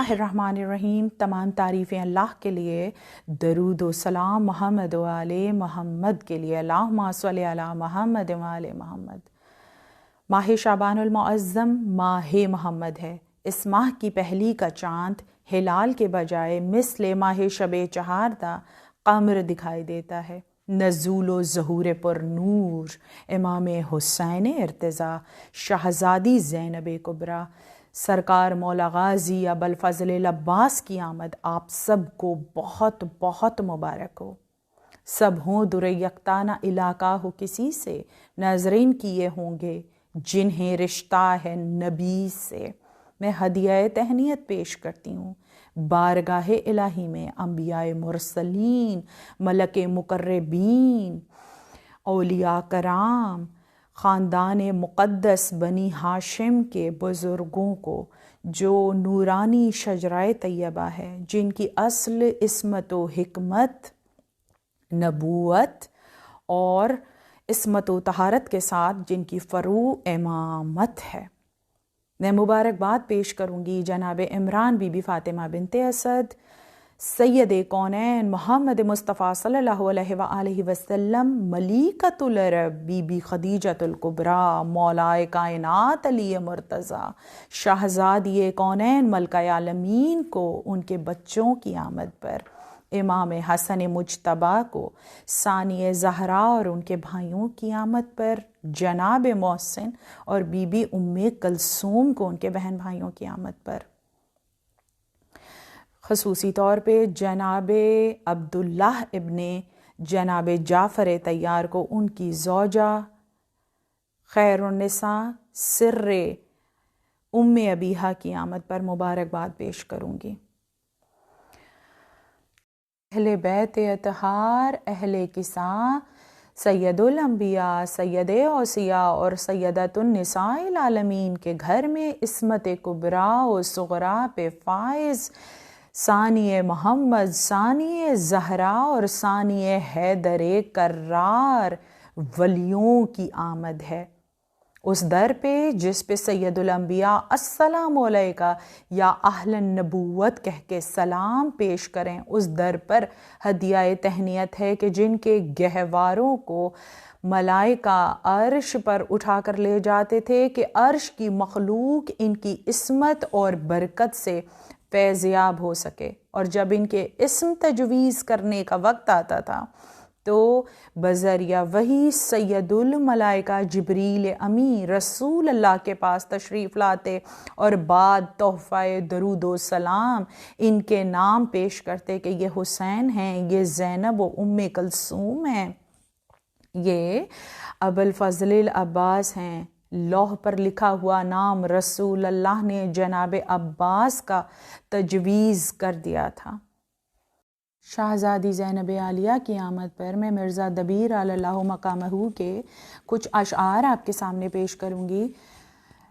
اللہ الرحمن الرحیم۔ تمام تعریفیں اللہ کے لیے، درود و سلام محمد و آل محمد کے لیے، اللہم صلی علی محمد و آل محمد۔ ماہ شعبان المعظم ماہ محمد ہے۔ اس ماہ کی پہلی کا چاند ہلال کے بجائے مثل ماہ شب چہاردہ قمر دکھائی دیتا ہے۔ نزول و ظہور پر نور امام حسین ارتضیٰ، شہزادی زینب کبریٰ، سرکار مولا غازی ابوالفضل العباس کی آمد آپ سب کو بہت بہت مبارک ہو۔ سب ہوں در یکتا نہ علاقہ ہو کسی سے، ناظرین کیے ہوں گے جنہیں رشتہ ہے نبی سے۔ میں ہدیہ تہنیت پیش کرتی ہوں بارگاہ الہی میں انبیاء مرسلین، ملک مقربین، اولیاء کرام، خاندان مقدس بنی ہاشم کے بزرگوں کو، جو نورانی شجرہ طیبہ ہے، جن کی اصل عصمت و حکمت، نبوت اور عصمت و طہارت کے ساتھ جن کی فروع امامت ہے۔ میں مبارکباد پیش کروں گی جناب عمران بی بی فاطمہ بنت اسد، سید کونین محمد مصطفیٰ صلی اللہ علیہ وآلہ وسلم، ملیکۃ العرب بی بی خدیجۃ الکبریٰ، مولائے کائنات علی مرتضیٰ، شہزادی کونین ملکہ عالمین کو، ان کے بچوں کی آمد پر، امام حسن مجتبیٰ کو، ثانی زہرا اور ان کے بھائیوں کی آمد پر، جناب محسن اور بی بی ام کلثوم کو، ان کے بہن بھائیوں کی آمد پر، خصوصی طور پہ جناب عبداللہ ابن جناب جعفر طیار کو، ان کی زوجہ خیر النساء سر ام ابیہا کی آمد پر مبارکباد پیش کروں گی۔ اہل بیت اطہار، اہل کساء، سید الانبیاء، سید اوصیاء اور سیدۃ النساء العالمین کے گھر میں عصمت کبریٰ و صغریٰ پہ فائز ثانی محمد، ثانی زہرا اور ثانی حیدر کرار ولیوں کی آمد ہے۔ اس در پہ جس پہ سید الانبیاء السلام علیکہ یا اہل النبوت کہہ کے سلام پیش کریں، اس در پر ہدیہ تہنیت ہے کہ جن کے گہواروں کو ملائکہ عرش پر اٹھا کر لے جاتے تھے کہ عرش کی مخلوق ان کی عصمت اور برکت سے فیضیاب ہو سکے، اور جب ان کے اسم تجویز کرنے کا وقت آتا تھا تو بذریعہ وحی سید الملائکہ جبریل امی رسول اللہ کے پاس تشریف لاتے اور بعد تحفہ درود و سلام ان کے نام پیش کرتے کہ یہ حسین ہیں، یہ زینب و ام کلثوم ہیں، یہ ابوالفضل العباس ہیں۔ لوح پر لکھا ہوا نام رسول اللہ نے جناب عباس کا تجویز کر دیا تھا۔ شہزادی زینب عالیہ کی آمد پر میں مرزا دبیر علی اللہ مقامہ کے کچھ اشعار آپ کے سامنے پیش کروں گی۔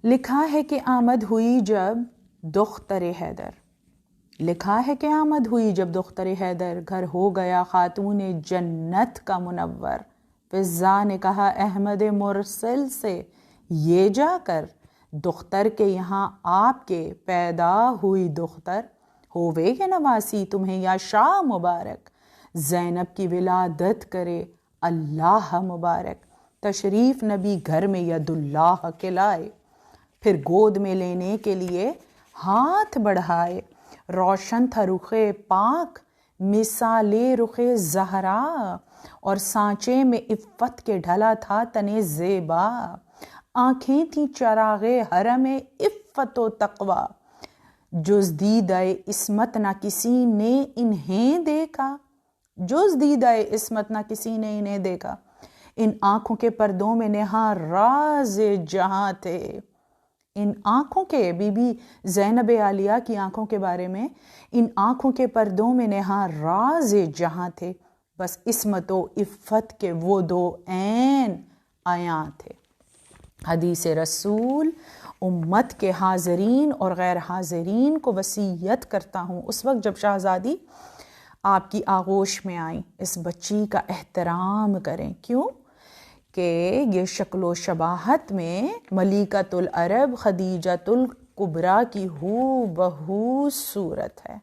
لکھا ہے کہ آمد ہوئی جب دختر حیدر، لکھا ہے کہ آمد ہوئی جب دختر حیدر، گھر ہو گیا خاتون جنت کا منور۔ فضا نے کہا احمد مرسل سے یہ جا کر، دختر کے یہاں آپ کے پیدا ہوئی دختر، ہووے یہ نواسی تمہیں یا شاہ مبارک، زینب کی ولادت کرے اللہ مبارک۔ تشریف نبی گھر میں ید اللہ کے لائے، پھر گود میں لینے کے لیے ہاتھ بڑھائے، روشن تھا رخ پاک مثال رخ زہرا، اور سانچے میں عفت کے ڈھلا تھا تن زیبا، آنکھیں تھیں چراغ حرم عفت و تقوی، جز دیدہ عصمت نہ کسی نے انہیں دیکھا، جز دیدہ عصمت نہ کسی نے انہیں دیکھا۔ ان آنکھوں کے پردوں میں نہاں راز جہاں تھے، ان آنکھوں کے، بی بی زینب عالیہ کی آنکھوں کے بارے میں، ان آنکھوں کے پردوں میں نہاں راز جہاں تھے، بس عصمت و عفت کے وہ دو عین عیاں تھے۔ حدیث رسول امت کے حاضرین اور غیر حاضرین کو وصیت کرتا ہوں، اس وقت جب شہزادی آپ کی آغوش میں آئیں، اس بچی کا احترام کریں۔ کیوں کہ یہ شکل و شباہت میں ملیکۃ العرب خدیجۃ کبریٰ کی ہو بہو صورت ہے۔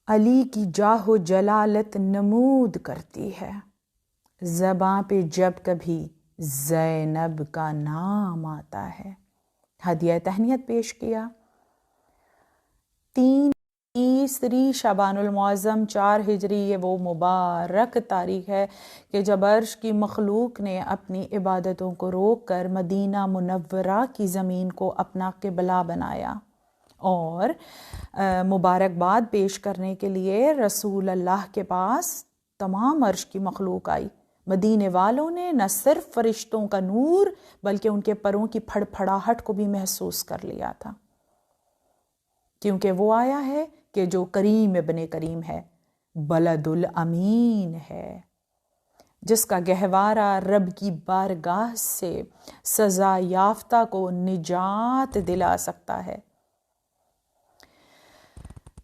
علی کی جاہ و جلالت نمود کرتی ہے، زباں پہ جب کبھی زینب کا نام آتا ہے۔ ہدیہ تہنیت پیش کیا۔ 3 شعبان المعظم 4 ہجری، یہ وہ مبارک تاریخ ہے کہ جب عرش کی مخلوق نے اپنی عبادتوں کو روک کر مدینہ منورہ کی زمین کو اپنا قبلہ بنایا اور مبارکباد پیش کرنے کے لیے رسول اللہ کے پاس تمام عرش کی مخلوق آئی۔ مدینے والوں نے نہ صرف فرشتوں کا نور بلکہ ان کے پروں کی پھڑ پھڑاہٹ کو بھی محسوس کر لیا تھا، کیونکہ وہ آیا ہے کہ جو کریم ابن کریم ہے، بلد الامین ہے، جس کا گہوارہ رب کی بارگاہ سے سزا یافتہ کو نجات دلا سکتا ہے۔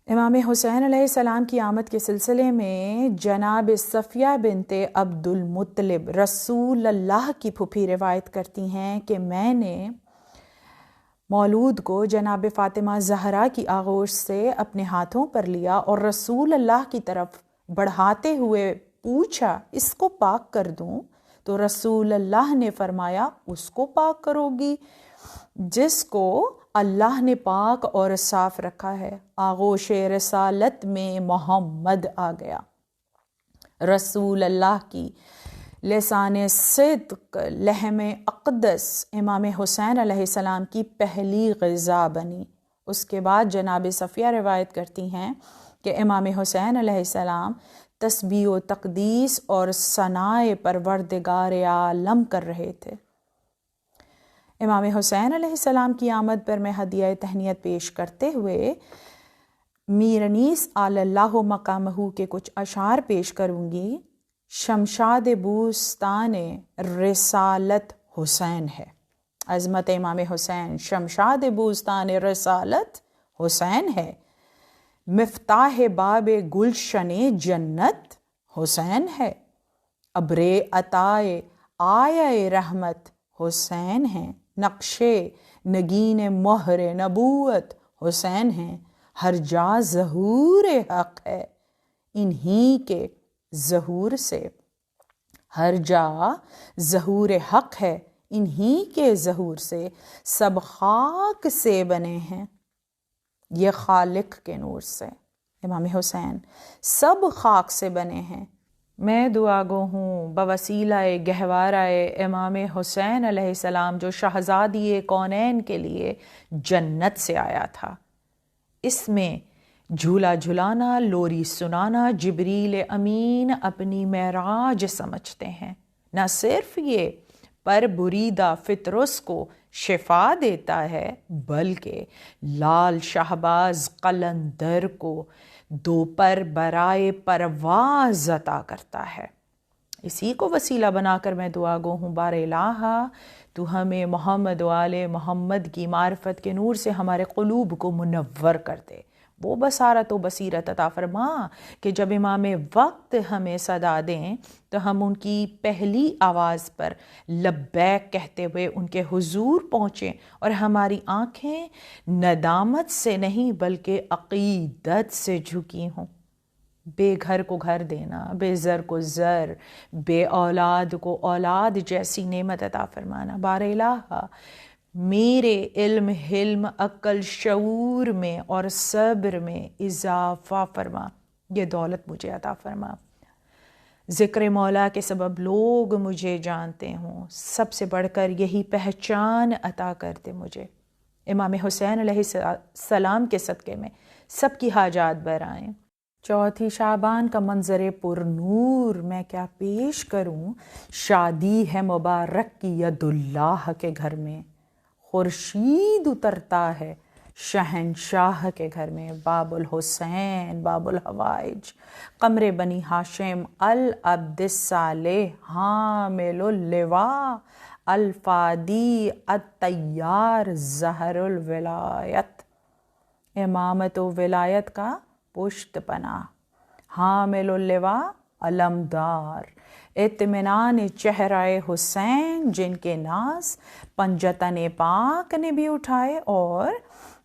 امام حسین علیہ السلام کی آمد کے سلسلے میں جناب صفیہ بنت عبد المطلب رسول اللہ کی پھوپھی روایت کرتی ہیں کہ میں نے مولود کو جناب فاطمہ زہرا کی آغوش سے اپنے ہاتھوں پر لیا اور رسول اللہ کی طرف بڑھاتے ہوئے پوچھا، اس کو پاک کر دوں؟ تو رسول اللہ نے فرمایا، اس کو پاک کرو گی جس کو اللہ نے پاک اور صاف رکھا ہے۔ آغوش رسالت میں محمد آ گیا۔ رسول اللہ کی لسان صدق، لحم اقدس امام حسین علیہ السلام کی پہلی غذا بنی۔ اس کے بعد جناب صفیہ روایت کرتی ہیں کہ امام حسین علیہ السلام تسبیح و تقدیس اور ثناء پروردگار عالم کر رہے تھے۔ امام حسین علیہ السلام کی آمد پر میں ہدیہ تہنیت پیش کرتے ہوئے میر انیس اعلی اللہ مقامہ کے کچھ اشعار پیش کروں گی۔ شمشاد بوستان رسالت حسین ہے، عظمت امام حسین شمشاد بوستان رسالت حسین ہے، مفتاح باب گلشن جنت حسین ہے، ابر عطائے آیہ رحمت حسین ہیں، نقش نگین مہر نبوت حسین ہیں، ہر جا ظہور حق ہے انہی کے ظہور سے، ہر جا ظہور حق ہے انہی کے ظہور سے، سب خاک سے بنے ہیں یہ خالق کے نور سے۔ امام حسین سب خاک سے بنے ہیں۔ میں دعا گو ہوں بوسیلہ گہوارہ امام حسین علیہ السلام جو شہزادی کونین کے لیے جنت سے آیا تھا۔ اس میں جھولا جھلانا، لوری سنانا جبریل امین اپنی معراج سمجھتے ہیں۔ نہ صرف یہ پر بریدہ فطرس کو شفا دیتا ہے بلکہ لال شہباز قلندر کو دوپر برائے پرواز عطا کرتا ہے۔ اسی کو وسیلہ بنا کر میں دعا گو ہوں بار الہ تو ہمیں محمد و آل محمد کی معرفت کے نور سے ہمارے قلوب کو منور کر دے، وہ بصارت و بصیرت عطا فرما کہ جب امام وقت ہمیں صدا دیں تو ہم ان کی پہلی آواز پر لبیک کہتے ہوئے ان کے حضور پہنچیں اور ہماری آنکھیں ندامت سے نہیں بلکہ عقیدت سے جھکی ہوں۔ بے گھر کو گھر دینا، بے زر کو زر، بے اولاد کو اولاد جیسی نعمت عطا فرمانا۔ بار الہ میرے علم، حلم، عقل، شعور میں اور صبر میں اضافہ فرما، یہ دولت مجھے عطا فرما۔ ذکر مولا کے سبب لوگ مجھے جانتے ہوں، سب سے بڑھ کر یہی پہچان عطا کرتے مجھے۔ امام حسین علیہ السلام کے صدقے میں سب کی حاجات برآئیں۔ 4 شعبان کا منظر پر نور میں کیا پیش کروں، شادی ہے مبارک کی ید اللہ کے گھر میں، خورشید اترتا ہے شہنشاہ کے گھر میں، باب الحسین باب الحوائج، قمر بنی ہاشم العبد الصالح حامل اللواء الفادی الطیار ظہر الولایت، امامت و ولایت کا پشت پناہ، حامل اللواء علمدار، اطمینان چہرہ حسین جن کے ناز پنجتن پاک نے بھی اٹھائے اور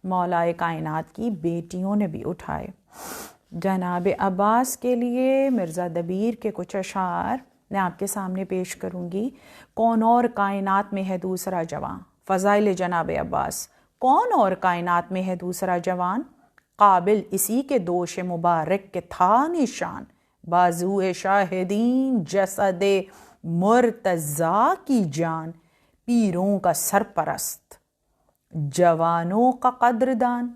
مولا کائنات کی بیٹیوں نے بھی اٹھائے۔ جناب عباس کے لیے مرزا دبیر کے کچھ اشعار میں آپ کے سامنے پیش کروں گی۔ کون اور کائنات میں ہے دوسرا جوان، فضائل جناب عباس۔ کون اور کائنات میں ہے دوسرا جوان، قابل اسی کے دوش مبارک کے تھا نشان۔ بازو شاہدین جسد مرتضیٰ کی جان، پیروں کا سرپرست جوانوں کا قدردان۔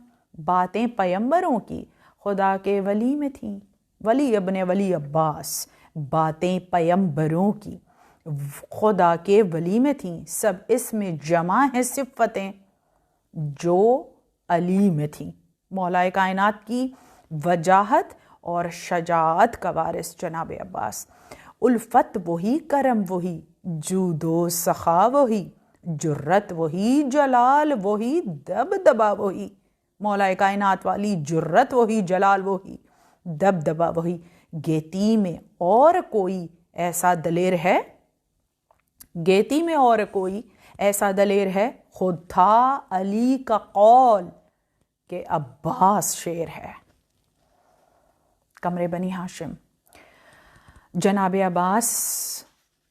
باتیں پیمبروں کی خدا کے ولی میں تھیں، ولی ابن ولی عباس۔ باتیں پیمبروں کی خدا کے ولی میں تھیں، سب اس میں جمع ہیں صفتیں جو علی میں تھیں۔ مولا کائنات کی وجاہت اور شجاعت کا وارث جناب عباس۔ الفت وہی، کرم وہی، جود و سخا وہی، جرت وہی، جلال وہی، دبدبا وہی۔ مولا کائنات والی جرت وہی، جلال وہی، دبدبا وہی۔ گیتی میں اور کوئی ایسا دلیر ہے، گیتی میں اور کوئی ایسا دلیر ہے، خود تھا علی کا قول کہ عباس شیر ہے۔ قمر بنی ہاشم۔ جناب عباس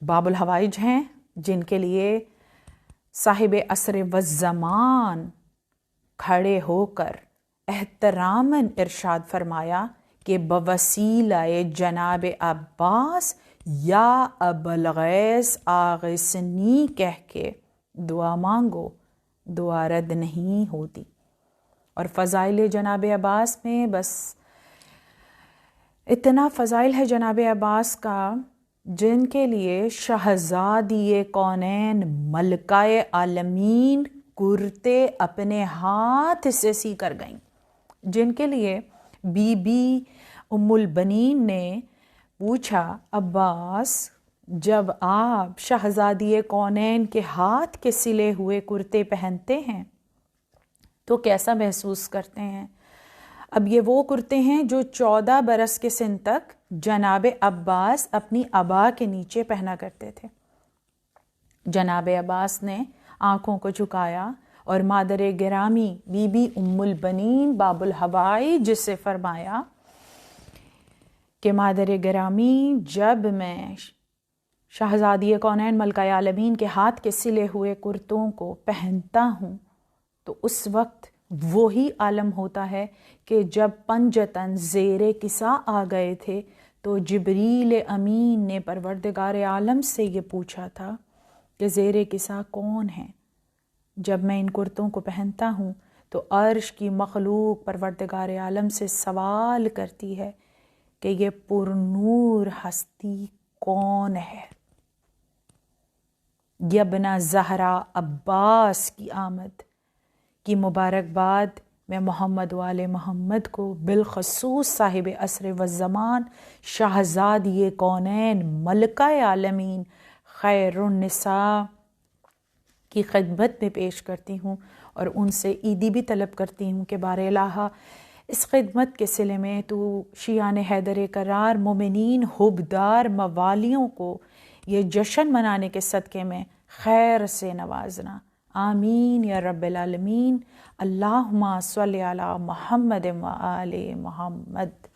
باب الحوائج ہیں جن کے لیے صاحب عصر والزمان کھڑے ہو کر احتراماً ارشاد فرمایا کہ بوسیلہ جناب عباس یا ابوالغیث آغثنی کہہ کے دعا مانگو، دعا رد نہیں ہوتی۔ اور فضائل جناب عباس میں بس اتنا فضائل ہے جناب عباس کا جن کے لیے شہزادی کونین ملکہ عالمین کرتے اپنے ہاتھ سے سی کر گئیں، جن کے لیے بی بی ام البنین نے پوچھا عباس جب آپ شہزادی کونین کے ہاتھ کے سلے ہوئے کرتے پہنتے ہیں تو کیسا محسوس کرتے ہیں؟ اب یہ وہ کرتے ہیں جو 14 برس کے سن تک جناب عباس اپنی ابا کے نیچے پہنا کرتے تھے۔ جناب عباس نے آنکھوں کو جھکایا اور مادر گرامی بی بی ام البنین باب الحوائج سے فرمایا کہ مادر گرامی جب میں شہزادی کونین ملکہ عالمین کے ہاتھ کے سلے ہوئے کرتوں کو پہنتا ہوں تو اس وقت وہی عالم ہوتا ہے کہ جب پنجتن زیر کسا آ گئے تھے تو جبریل امین نے پروردگار عالم سے یہ پوچھا تھا کہ زیر کسا کون ہے۔ جب میں ان کرتوں کو پہنتا ہوں تو عرش کی مخلوق پروردگار عالم سے سوال کرتی ہے کہ یہ پرنور ہستی کون ہے؟ یبن زہرا عباس کی آمد کی مبارکباد میں محمد وآل محمد کو بالخصوص صاحب عصر والزمان شہزادی کونین ملکہ عالمین خیر النساء کی خدمت میں پیش کرتی ہوں اور ان سے عیدی بھی طلب کرتی ہوں کہ بار الہٰ اس خدمت کے صلے میں تو شیعان حیدر کرار مومنین حبدار موالیوں کو یہ جشن منانے کے صدقے میں خیر سے نوازنا۔ آمین یا رب العالمین۔ اللہم صلی علی محمد و آل محمد۔